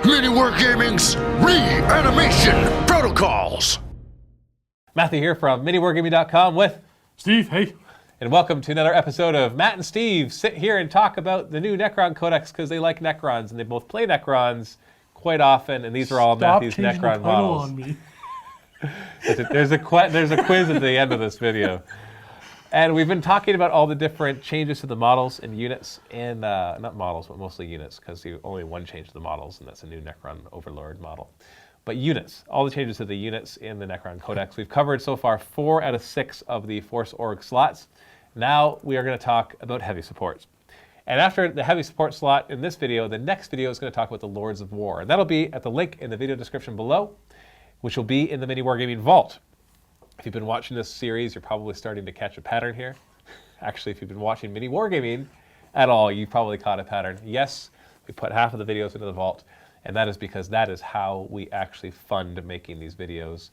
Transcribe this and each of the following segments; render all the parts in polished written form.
MiniWarGaming's Reanimation Protocols. Matthew here from MiniWarGaming.com with Steve, hey. And welcome to another episode of Matt and Steve sit here and talk about the new Necron Codex because they like Necrons and they both play Necrons quite often, and these are all Matthew's Necron models. On me. There's a quiz at the end of this video. And we've been talking about all the different changes to the models and units, and not models, but mostly units, because only one change to the models, and that's a new Necron Overlord model. But units, all the changes to the units in the Necron Codex. We've covered so far 4 out of 6 of the Force Org slots. Now we are going to talk about heavy supports. And after the heavy support slot in this video, the next video is going to talk about the Lords of War. And that'll be at the link in the video description below, which will be in the MiniWarGaming Vault. If you've been watching this series, you're probably starting to catch a pattern here. Actually, if you've been watching MiniWarGaming at all, you've probably caught a pattern. Yes, we put half of the videos into the vault, and that is because that is how we actually fund making these videos.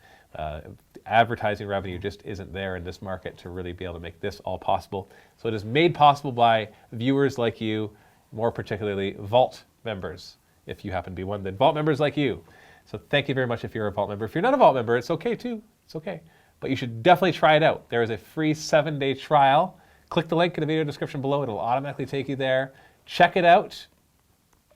Advertising revenue just isn't there in this market to really be able to make this all possible. So it is made possible by viewers like you, more particularly Vault members, if you happen to be one, then Vault members like you. So thank you very much if you're a Vault member. If you're not a Vault member, it's okay too. It's okay. But you should definitely try it out. There is a free 7-day trial. Click the link in the video description below. It'll automatically take you there. Check it out.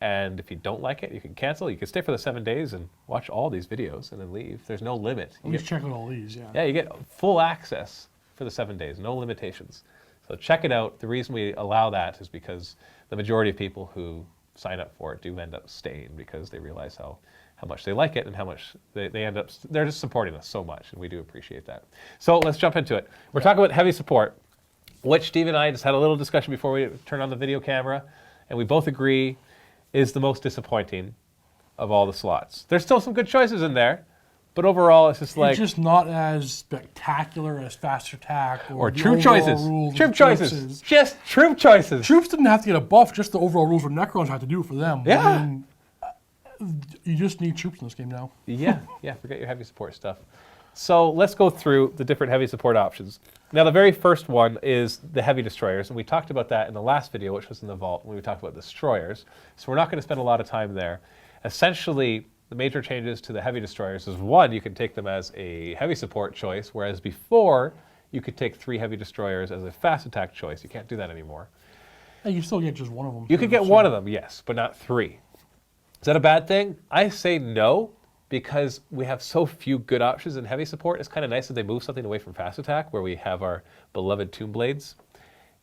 And if you don't like it, you can cancel. You can stay for the 7 days and watch all these videos and then leave. There's no limit. At least check out all these, yeah. Yeah, you get full access for the 7 days. No limitations. So check it out. The reason we allow that is because the majority of people who sign up for it do end up staying because they realize how much they like it and how much they end up, they're just supporting us so much, and we do appreciate that. So let's jump into it. We're talking about heavy support, which Steve and I just had a little discussion before we turned on the video camera, and we both agree is the most disappointing of all the slots. There's still some good choices in there, but overall it's just like... It's just not as spectacular as Fast Attack or troop choices. Troop choices. Just troop choices. Troops didn't have to get a buff, just the overall rules for Necrons had to do it for them. Yeah. I mean, you just need troops in this game now. Yeah, forget your heavy support stuff. So let's go through the different heavy support options. Now the very first one is the heavy destroyers, and we talked about that in the last video, which was in the vault, when we talked about destroyers. So we're not going to spend a lot of time there. Essentially, the major changes to the heavy destroyers is, one, you can take them as a heavy support choice, whereas before you could take 3 heavy destroyers as a fast attack choice. You can't do that anymore. Hey, you still get just one of them. You could get one of them, yes, but not 3. Is that a bad thing? I say no, because we have so few good options in heavy support. It's kind of nice that they move something away from fast attack, where we have our beloved Tomb Blades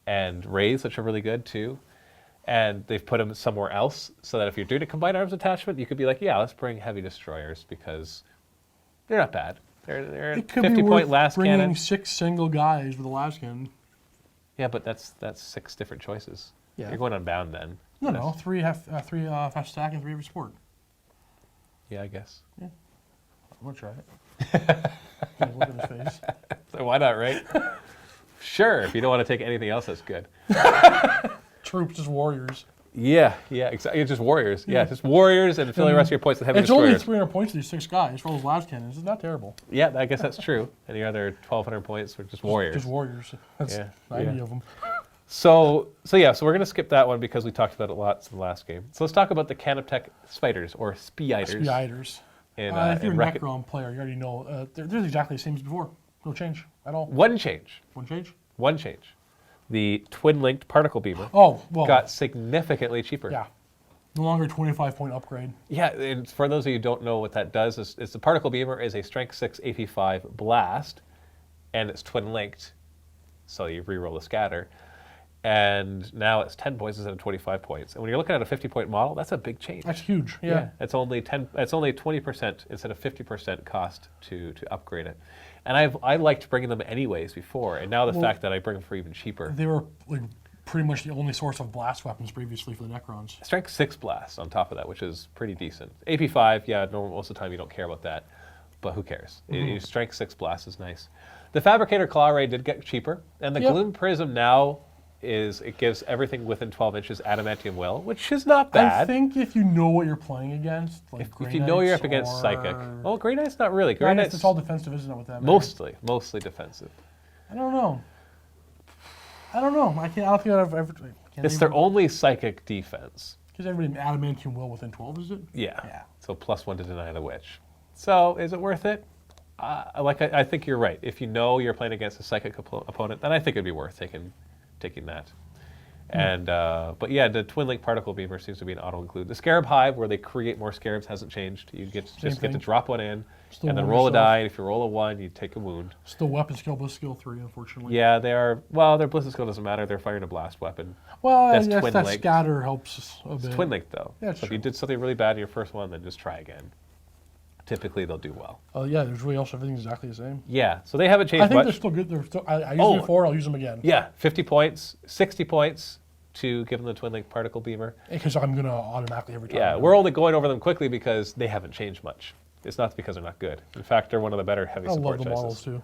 and Rays, which are really good too. And they've put them somewhere else, so that if you're doing a combined arms attachment, you could be like, yeah, let's bring heavy destroyers, because they're not bad. They're it could 50-point last bringing cannon. 6 single guys with a last cannon. Yeah, but that's 6 different choices. Yeah. You're going unbound then. No, 3 fast attack and 3 heavy support. Yeah, I guess. Yeah. I'm going to try it. Look at his face. So why not, right? Sure, if you don't want to take anything else, that's good. Troops, just warriors. Yeah, exactly. It's just warriors. Yeah, just warriors and fill the rest of your points with heavy it's destroyers. It's only 300 points to these 6 guys for those last cannons. It's not terrible. Yeah, I guess that's true. And the other 1,200 points were just warriors. Just warriors. That's 90 of them. So we're going to skip that one because we talked about it lots in the last game. So let's talk about the Canoptek spiders, or Speiders. Speiders. If you're a Necron player, you already know they're exactly the same as before. No change at all. One change. One change? One change. The twin-linked particle beamer got significantly cheaper. Yeah. No longer 25-point upgrade. Yeah, and for those of you who don't know what that does, is the particle beamer is a Strength 6 AP5 blast, and it's twin-linked, so you reroll the scatter. And now it's 10 points instead of 25 points. And when you're looking at a 50-point model, that's a big change. That's huge. Yeah. It's only 20% instead of 50% cost to upgrade it. And I liked bringing them anyways before, and now the fact that I bring them for even cheaper. They were like pretty much the only source of blast weapons previously for the Necrons. Strength 6 blast on top of that, which is pretty decent. AP5, yeah, most of the time you don't care about that, but who cares? Strength 6 blast is nice. The Fabricator Claw Ray did get cheaper, and the Gloom Prism now it gives everything within 12 inches adamantium will, which is not bad. I think if you know what you're playing against, like if you know you're up against Psychic. Well, Grey Knight's not really. Grey Knight's it's all defensive, isn't it, with that? Mostly defensive. I don't know. I don't think I've ever... It's their only Psychic defense. Because everybody adamantium will within 12, is it? Yeah. Yeah. So +1 to deny the witch. So is it worth it? I think you're right. If you know you're playing against a psychic opponent, then I think it'd be worth taking that. And but yeah, the twin link particle beamer seems to be an auto include. The scarab hive, where they create more scarabs, hasn't changed. You get to drop one in, Still and then wound roll a yourself. die. And if you roll a 1, you take a wound. Still weapon skill, bliss skill 3, unfortunately. Yeah, they are. Well, their ballistic skill doesn't matter. They're firing a blast weapon. Well, That's yes, twin that linked. scatter helps a bit. It's twin linked though. Yeah, it's so if you true. did something really bad in your first one, then just try again. Typically, they'll do well. Oh yeah, there's really also everything's exactly the same. Yeah, so they haven't changed I think much. they're still good. They're still, I used them before. I'll use them again. Yeah, 50 points, 60 points to give them the twin link particle beamer. Because I'm gonna automatically every time. Yeah, we're only going over them quickly because they haven't changed much. It's not because they're not good. In fact, they're one of the better heavy I support love the choices. models too.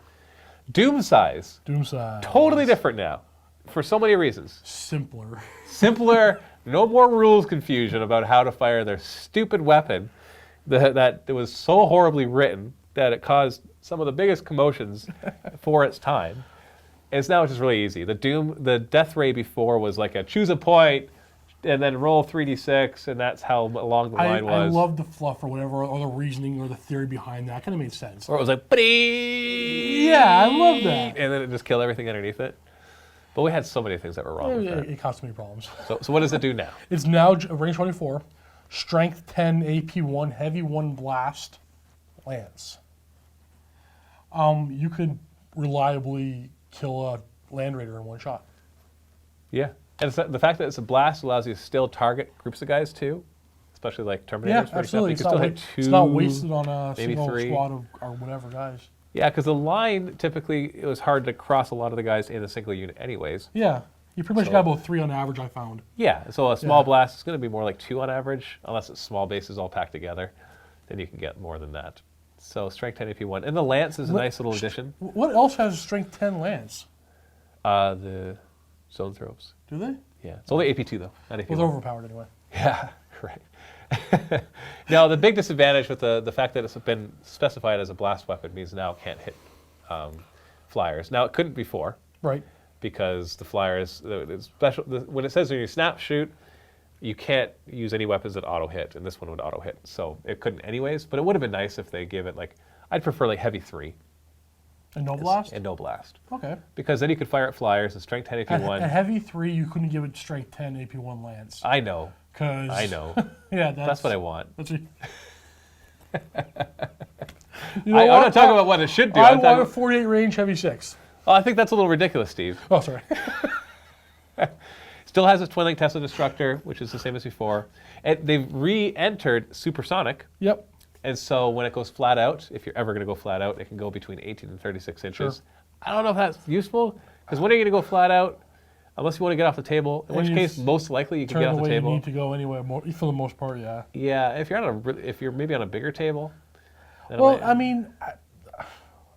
Doom size, Doomsday. totally different now, for so many reasons. Simpler. Simpler, no more rules confusion about how to fire their stupid weapon that it was so horribly written that it caused some of the biggest commotions for its time. It's now just really easy. The death ray before was like a choose a point and then roll 3d6, and that's how long the line was. I love the fluff or whatever, or the reasoning or the theory behind that. Kind of made sense. Or it was like, Yeah, I love that. and then it just killed everything underneath it. But we had so many things that were wrong with that. It caused me problems. So what does it do now? It's now range 24, strength 10, AP 1, heavy 1 blast, lance. You could reliably kill a land raider in one shot. Yeah. And the fact that it's a blast allows you to still target groups of guys too, especially like Terminators, Yeah, for absolutely. example. It's not wasted on a maybe single 3. squad of or whatever guys. Yeah, because the line, typically, it was hard to cross a lot of the guys in a single unit anyways. Yeah, you pretty much So- got about 3 on average, I found. Yeah, so a small Yeah. blast is going to be more like 2 on average, unless it's small bases all packed together. Then you can get more than that. So strength 10 AP1. And the lance is a nice little addition. What else has strength 10 lance? The zone throws. Do they? Yeah, it's only AP2 though, not AP1. Well, they're overpowered anyway. Yeah, right. Now, the big disadvantage with the fact that it's been specified as a blast weapon means now it can't hit flyers. Now, it couldn't before, Right. because the flyers, when it says when you snap shoot, you can't use any weapons that auto hit, and this one would auto hit. So it couldn't anyways, but it would have been nice if they gave it like, I'd prefer like heavy 3. And no blast? And no blast. Okay. Because then you could fire at flyers and strength 10 At AP1. heavy 3, you couldn't give it strength 10 AP1 lance. I know. Cause I know. Yeah, That's what I want. That's what, I'm not talking about what it should do. I I'm want a talking, 48 range heavy 6. well, I think that's a little ridiculous, Steve. Oh, sorry. Still has its twin link Tesla destructor, which is the same as before. They've re-entered supersonic, Yep. and so when it goes flat out, if you're ever going to go flat out, it can go between 18 and 36 inches. Sure. I don't know if that's useful, because when are you going to go flat out? Unless you want to get off the table, in And which you case most likely you can Turn get the off the way you table. need to go anyway, for the most part, yeah. Yeah, if you're maybe on a bigger table. Then it Well, might- I mean,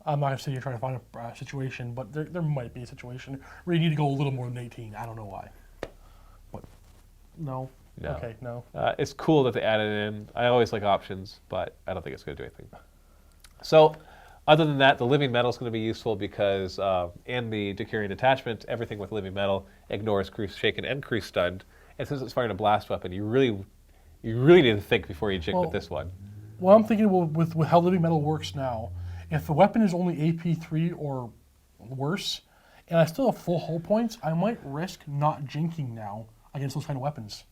I'm not going to say you're trying to find a situation, but there might be a situation where you need to go a little more than 18. I don't know why. But no. No. Okay, no. It's cool that they added it in. I always like options, but I don't think it's going to do anything. So, other than that, the living metal is going to be useful because in the Decurion detachment, everything with living metal ignores crew shaken and crew stunned. And since it's firing a blast weapon, you really need to think before you jink with this one. Well, I'm thinking with how living metal works now, if the weapon is only AP3 or worse, and I still have full hull points, I might risk not jinking now against those kind of weapons.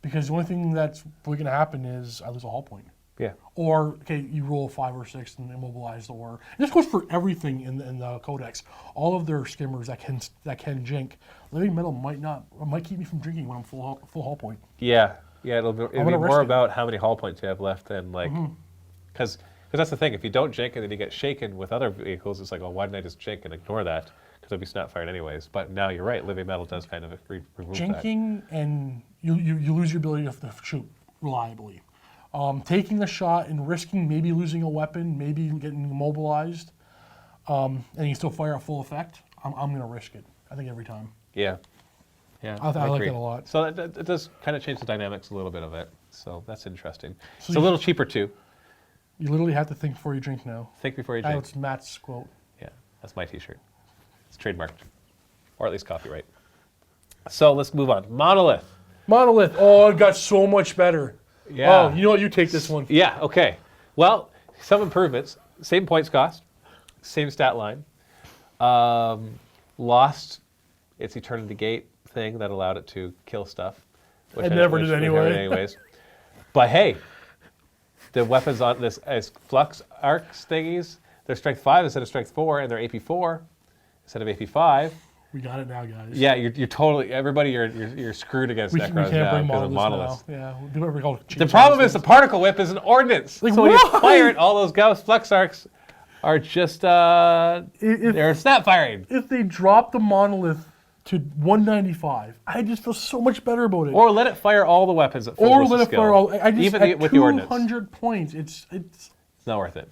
Because the only thing that's really going to happen is I lose a hull point. Yeah. Or, okay, you roll a 5 or 6 and immobilize the war. And this goes for everything in the Codex. All of their skimmers that can jink. Living metal might keep me from drinking when I'm full hull point. Yeah. It'll be gonna risk more it. about how many hull points you have left than like, because that's the thing. If you don't jink and then you get shaken with other vehicles, it's like, oh, why didn't I just jink and ignore that? Because I'd be snap fired anyways. But now you're right. Living metal does kind of remove that. Jinking and you lose your ability to shoot reliably. Taking a shot and risking maybe losing a weapon, maybe getting immobilized, and you still fire at full effect, I'm going to risk it, I think, every time. Yeah. Yeah, I like agree. that a lot. So it does kind of change the dynamics a little bit of it. So that's interesting. So It's a little cheaper too. You literally have to think before you drink now. Think before you drink. That's Matt's quote. Yeah, that's my t-shirt. It's trademarked, or at least copyright. So let's move on. Monolith. Monolith. Oh, it got so much better. Yeah. Oh, you know what? You take this one. Yeah, okay. Well, some improvements. Same points cost, same stat line. Lost its Eternity Gate thing that allowed it to kill stuff. Which It never did anyway. Anyways. But hey, the weapons on this as flux arcs thingies, they're strength 5 instead of strength 4, and they're AP 4 instead of AP 5. We got it now, guys. Yeah, you're totally, everybody, you're screwed against We Necrons can't now bring because of monoliths monoliths. now. Yeah, we'll do whatever we call The problem is the particle whip is an ordnance. Like, so when you why? fire it, all those Gauss flux arcs are just, they're snap firing. If they drop the monolith to 195, I just feel so much better about it. Or let it fire all the weapons at full Or versus let it skill. fire all. I just, Even at with the ordnance. 200 points, it's It's not worth it.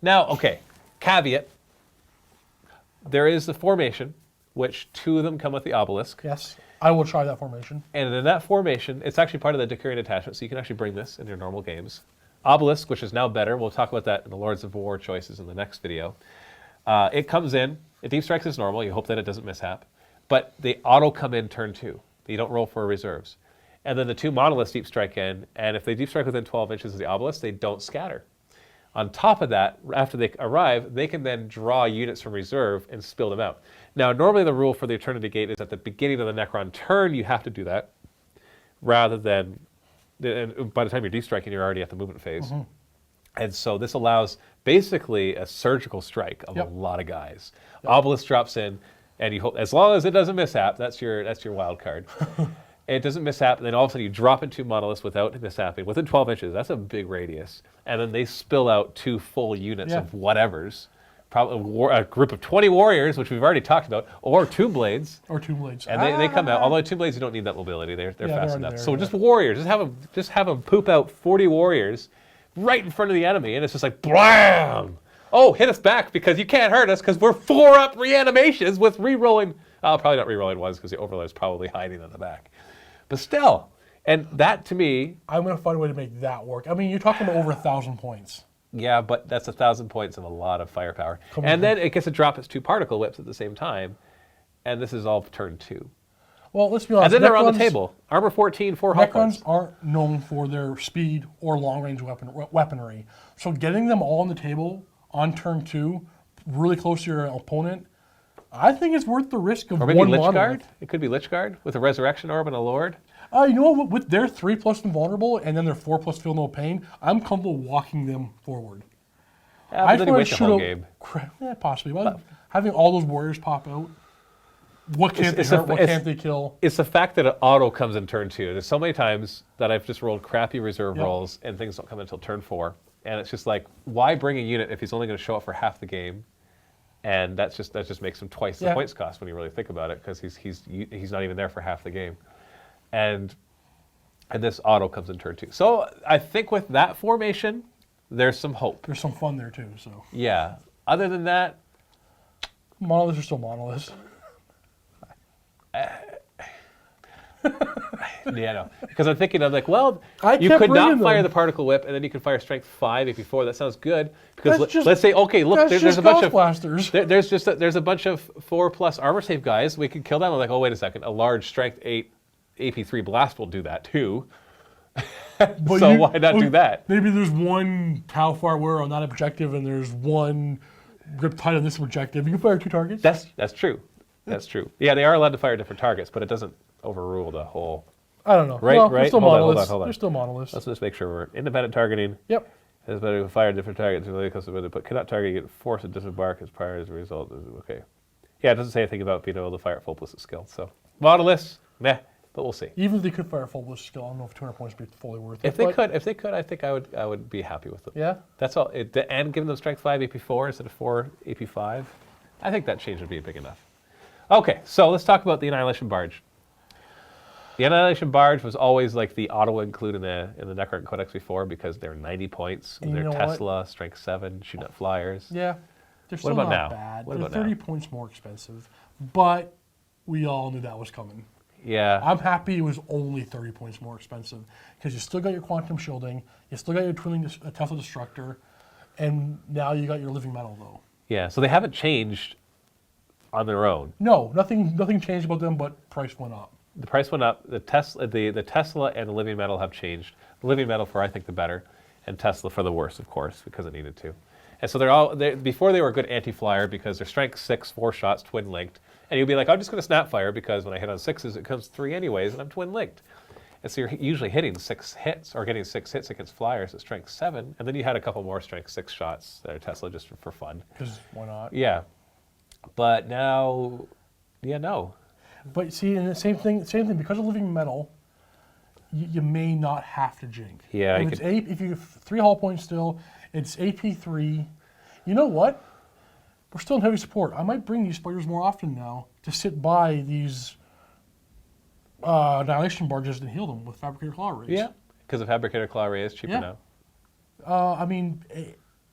Now, okay, caveat. There is the formation, which 2 of them come with the obelisk. yes. I will try that formation. And in that formation, it's actually part of the Decurion attachment, so you can actually bring this in your normal games. Obelisk, which is now better. We'll talk about that in the Lords of War choices in the next video. It comes in. It deep strikes as normal. You hope that it doesn't mishap. But they auto come in turn 2. You don't roll for reserves. And then the 2 monoliths deep strike in, and if they deep strike within 12 inches of the obelisk, they don't scatter. On top of that, after they arrive, they can then draw units from reserve and spill them out. Now, normally the rule for the Eternity Gate is at the beginning of the Necron turn, you have to do that, rather than, and by the time you're deep striking, you're already at the movement phase. Mm-hmm. And so this allows basically a surgical strike of Yep. a lot of guys. Obelisk drops in, and you hope, as long as it doesn't mishap, that's your wild card. It doesn't mishap, and then all of a sudden you drop into monoliths without mishapping, within 12 inches. That's a big radius. And then they spill out 2 full units Yeah. of whatevers. Probably a group of 20 warriors, which we've already talked about, or 2 blades. Or 2 blades. And they come out. Although 2 blades, you don't need that mobility. They're they're fast already enough. there, So yeah. just warriors. Just have them poop out 40 warriors right in front of the enemy, and it's just like blam. Oh, hit us back because you can't hurt us because we're 4-up reanimations with re-rolling. Probably not re-rolling ones because the overlord is probably hiding in the back. But still, and that to me, I'm going to find a way to make that work. I mean, you're talking about over 1,000 points. yeah, but that's 1,000 points of a lot of firepower. Come on. And then it gets to drop its 2 particle whips at the same time, and this is all turn 2. Well, let's be honest. And then they're on the Necrons- table. Armor 14, 4 hull Necrons points. aren't known for their speed or long-range weaponry. So getting them all on the table on turn 2, really close to your opponent, I think it's worth the risk of Or maybe one Lich monolith. Guard. It could be Lich Guard with a Resurrection Orb and a Lord. You know what? With their 3+ invulnerable and then their 4+ feel no pain, I'm comfortable walking them forward. Yeah, but then you wanna waste the whole out- game. Yeah, possibly. But having all those warriors pop out, what can't they It's a- hurt? What it's- can't they kill? It's the fact that it auto comes in turn 2. There's so many times that I've just rolled crappy reserve Yep. rolls and things don't come until turn 4. And it's just like, why bring a unit if he's only going to show up for half the game? And that just makes him twice the Yeah. points cost when you really think about it, because he's not even there for half the game. And this auto comes in turn 2. So I think with that formation, there's some hope. There's some fun there too. So Yeah. Other than that, monoliths are still monoliths. yeah, no. Because I'm thinking, I'm like, well, I you kept could not bringing fire them. the particle whip, and then you can fire strength 5 AP4. That sounds good. Because That's just- let's say, okay, look, That's there's just a bunch Gauss of blasters. there's a bunch of 4+ armor save guys. We can kill them. I'm like, oh wait a second, a large strength 8 AP3 blast will do that too. But So why not do that? Maybe there's one Tau Farware on that objective, and there's one Riptide on this objective. You can fire 2 targets. That's true. That's true. Yeah, they are allowed to fire different targets, but it doesn't overrule the whole. I don't know. Right, No, right. They're still Hold on, monoliths. hold on. They're still monoliths. Let's just make sure we're independent targeting. Yep. It's better to fire different targets, but cannot target, you get forced to disembark as prior as a result. Okay. Yeah, it doesn't say anything about being able to fire at full ballistic skill. So, monoliths, meh, but we'll see. Even if they could fire full ballistic skill, I don't know if 200 points would be fully worth it. If they but- could, I think I would be happy with them. Yeah. That's all. And giving them strength 5 AP4 instead of 4 AP5, I think that change would be big enough. Okay, so let's talk about the Annihilation barge. The Annihilation barge was always like the auto include in the Necron Codex before because they're 90 points. And you They're know what? Tesla, strength 7, shooting at flyers. Yeah. They're still about not now? bad. What They're about now? 30 points more expensive, but we all knew that was coming. Yeah. I'm happy it was only 30 points more expensive because you still got your quantum shielding, you still got your twinning Tesla destructor, and now you got your living metal though. Yeah, so they haven't changed on their own. No, nothing changed about them, but price went up. the price went up. The Tesla and the living metal have changed. The living metal for I think the better, and Tesla for the worse, of course, because it needed to. And so before they were a good anti-flyer because they're strength 6, 4 shots, twin linked, and you'd be like, I'm just going to snap fire because when I hit on 6s, it comes 3 anyways, and I'm twin linked. And so you're usually hitting 6 hits or getting 6 hits against flyers at strength 7, and then you had a couple more strength 6 shots that are Tesla just for fun. Because why not? Yeah, but now, yeah, no. But see, and the same thing, because of living metal, you may not have to jink. Yeah, if you have 3 hull points still, it's AP3. You know what? We're still in heavy support. I might bring these spiders more often now to sit by these Annihilation barges and heal them with Fabricator Claw Rays. Yeah, because the Fabricator Claw Ray is cheaper now. I mean,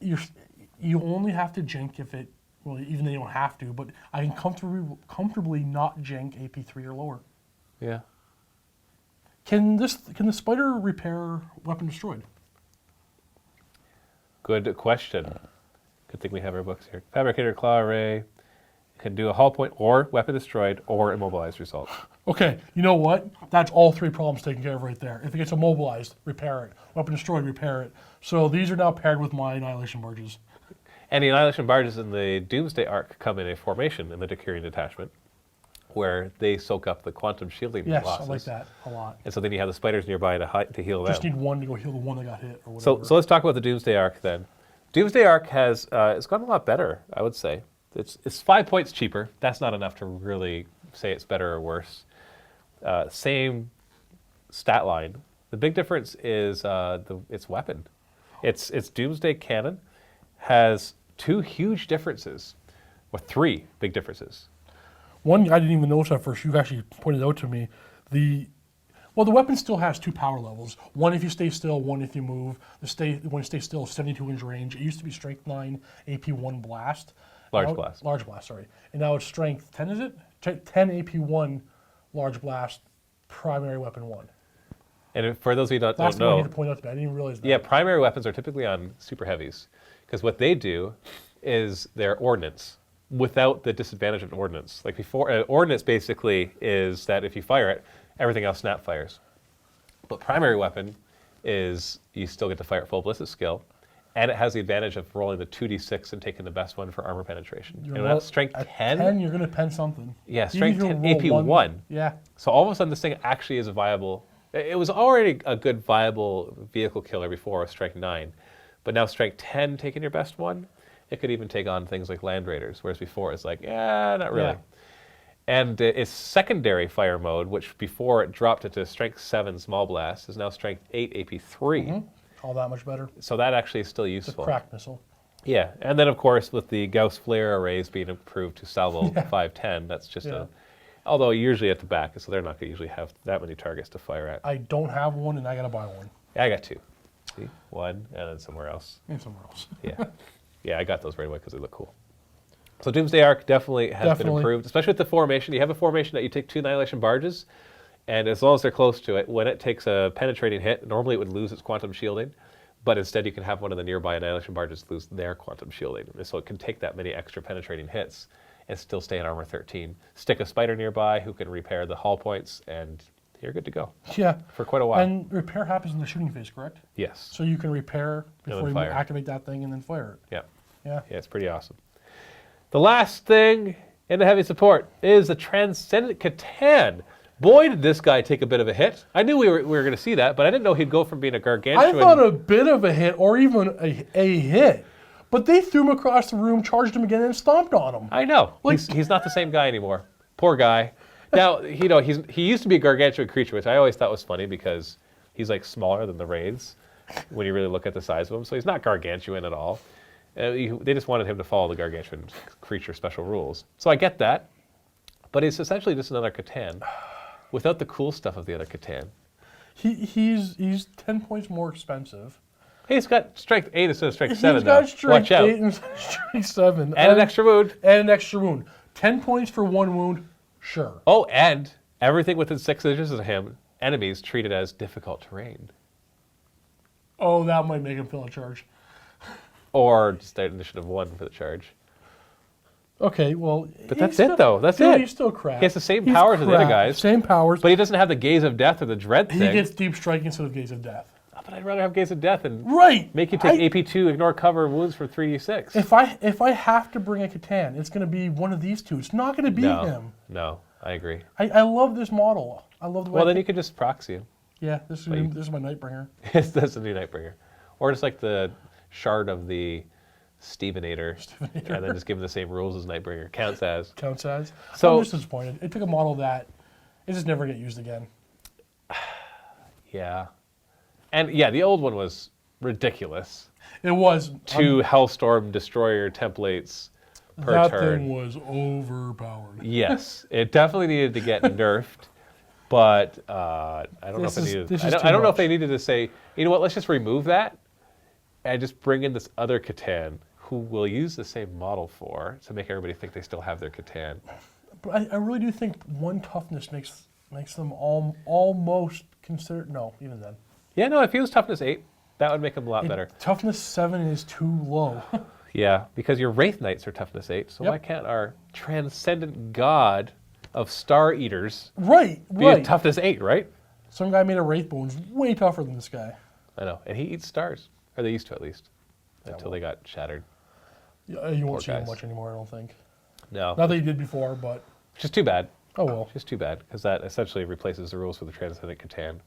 you only have to jink if it. Well, even though you don't have to, but I can comfortably not jink AP3 or lower. Yeah. Can the spider repair weapon destroyed? Good question. Good thing we have our books here. Fabricator Claw Ray can do a hull point or weapon destroyed or immobilized result. Okay, you know what? That's all 3 problems taken care of right there. If it gets immobilized, repair it. Weapon destroyed, repair it. So these are now paired with my Annihilation barges. And the Annihilation barges in the Doomsday arc come in a formation in the Decurion detachment, where they soak up the quantum shielding Yes, losses. I like that a lot. And so then you have the spiders nearby to heal them. Just need one to go heal the one that got hit or So whatever. let's talk about the Doomsday arc then. Doomsday arc has it's gotten a lot better, I would say. It's 5 points cheaper. That's not enough to really say it's better or worse. Same stat line. The big difference is its weapon. Its Doomsday cannon has 2 huge differences, or 3 big differences. One I didn't even notice at first. You actually pointed out to me. The weapon still has 2 power levels. One if you stay still, one if you move. When you stay still, 72-inch range. It used to be strength 9, AP1 blast. Large blast. Large blast, sorry. And now it's strength 10, is it? 10 AP1 large blast, primary weapon 1. And for those of you who don't That's what I know, need to point out to me. I didn't even realize that. yeah, primary weapons are typically on super heavies, because what they do is they're ordnance without the disadvantage of an ordnance. Like before, ordnance basically is that if you fire it, everything else snap fires. But primary weapon is you still get to fire at full ballistic skill, and it has the advantage of rolling the 2d6 and taking the best one for armor penetration. And that's strength 10. 10, you're going to pen something. Yeah, strength 10, AP1. Yeah. So all of a sudden, this thing actually is a viable. It was already a good viable vehicle killer before with strength 9, but now strength 10 taking your best one, it could even take on things like Land Raiders, whereas before it's like, yeah, not really. Yeah. And its secondary fire mode, which before it dropped it to strength 7 small blast, is now strength 8 AP3. Mm-hmm. All that much better. So that actually is still useful. It's a crack missile. Yeah, and then of course with the Gauss flare arrays being improved to salvo 510, that's just although usually at the back, so they're not going to usually have that many targets to fire at. I don't have one, and I got to buy one. Yeah, I got 2. See, 1 and then somewhere else. And somewhere else. Yeah, I got those right away because they look cool. So Doomsday Arc definitely has been improved, especially with the formation. You have a formation that you take 2 Annihilation barges, and as long as they're close to it, when it takes a penetrating hit, normally it would lose its quantum shielding, but instead you can have one of the nearby Annihilation barges lose their quantum shielding. And so it can take that many extra penetrating hits and still stay in armor 13. Stick a spider nearby who can repair the hull points, and you're good to go. Yeah. For quite a while. And repair happens in the shooting phase, correct? Yes. So you can repair before you fire. activate that thing and then fire it. Yeah. Yeah. Yeah, it's pretty awesome. The last thing in the heavy support is the Transcendent C'tan. Boy, did this guy take a bit of a hit. I knew we were going to see that, but I didn't know he'd go from being a gargantuan. I thought a bit of a hit, or even a hit. But they threw him across the room, charged him again, and stomped on him. I know. Like, he's not the same guy anymore. Poor guy. Now, he used to be a gargantuan creature, which I always thought was funny because he's like smaller than the Wraiths when you really look at the size of him. So he's not gargantuan at all. They just wanted him to follow the gargantuan creature special rules. So I get that. But he's essentially just another C'tan without the cool stuff of the other C'tan. He's 10 points more expensive. He's got strength 8 instead of strength 7, He's got strength Watch out. 8 instead of strength 7. And an extra wound. And an extra wound. 10 points for 1 wound, sure. Oh, and everything within 6 inches of him, enemies treated as difficult terrain. Oh, that might make him feel in charge. Or just initiative 1 for the charge. Okay, well... But that's it, though. That's dude, it. He's still crap. He has the same powers as the other guys. Same powers. But he doesn't have the Gaze of Death or the Dread thing. He gets Deep Strike instead of Gaze of Death. Oh, but I'd rather have Gaze of Death and make you take AP2, ignore cover wounds for 3d6. If I have to bring a C'tan, it's going to be one of these two. It's not going to be him. No, I agree. I love this model. I love the way. Well, then you could just proxy him. Yeah, this is my Nightbringer. That's a new Nightbringer. Or just like the shard of the Stevenator, and then just give him the same rules as Nightbringer. Counts as. So I'm just disappointed. It took a model that it just never get used again. Yeah. And yeah, the old one was ridiculous. It was. 2 Hellstorm Destroyer templates per that turn. That thing was overpowered. Yes, it definitely needed to get nerfed, but I don't know if it needed. I don't know if they needed to say, you know what, let's just remove that and just bring in this other C'tan who will use the same model to make everybody think they still have their C'tan. But I really do think 1 toughness makes them almost considered. No, even then. Yeah, no, if he was toughness 8, that would make him a lot better. Toughness 7 is too low. Yeah, because your Wraith Knights are toughness 8, so why can't our Transcendent God of Star Eaters be a toughness 8, right? Some guy made a Wraith Bones way tougher than this guy. I know, and he eats stars. Or they used to, at least, until they got shattered. Yeah, you won't see him much anymore, I don't think. No. Not that you did before, but... Which is too bad. Oh, well. Just too bad, because that essentially replaces the rules for the Transcendent C'tan.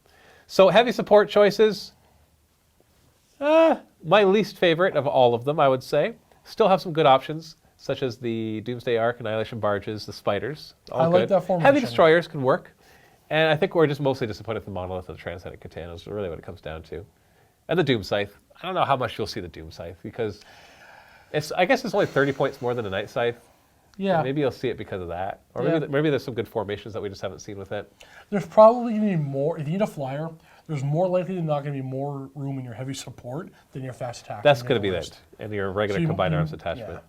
So, heavy support choices. My least favorite of all of them, I would say. Still have some good options, such as the Doomsday Ark, Annihilation barges, the spiders. All good. Like that formation. Heavy destroyers can work. And I think we're just mostly disappointed with the Monolith of the Transcendent C'tan is really what it comes down to. And the Doom Scythe. I don't know how much you'll see the Doom Scythe, because I guess it's only 30 points more than a Night Scythe. Yeah. Maybe you'll see it because of that. Or maybe there's some good formations that we just haven't seen with it. There's probably going to be more, if you need a flyer, there's more likely than not going to be more room in your heavy support than your fast attack. That's going to be it. And your regular combined arms attachment.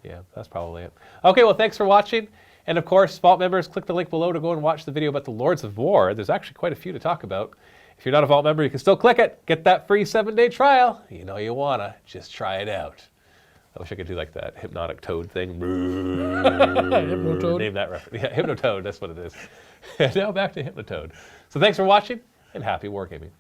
Yeah, that's probably it. Okay, well, thanks for watching. And of course, Vault members, click the link below to go and watch the video about the Lords of War. There's actually quite a few to talk about. If you're not a Vault member, you can still click it. Get that free 7-day trial. You know you wanna. Just try it out. I wish I could do like that hypnotic toad thing. Hypnotoad? Name that reference. Yeah, Hypnotoad, that's what it is. Now back to Hypnotoad. So thanks for watching, and happy wargaming.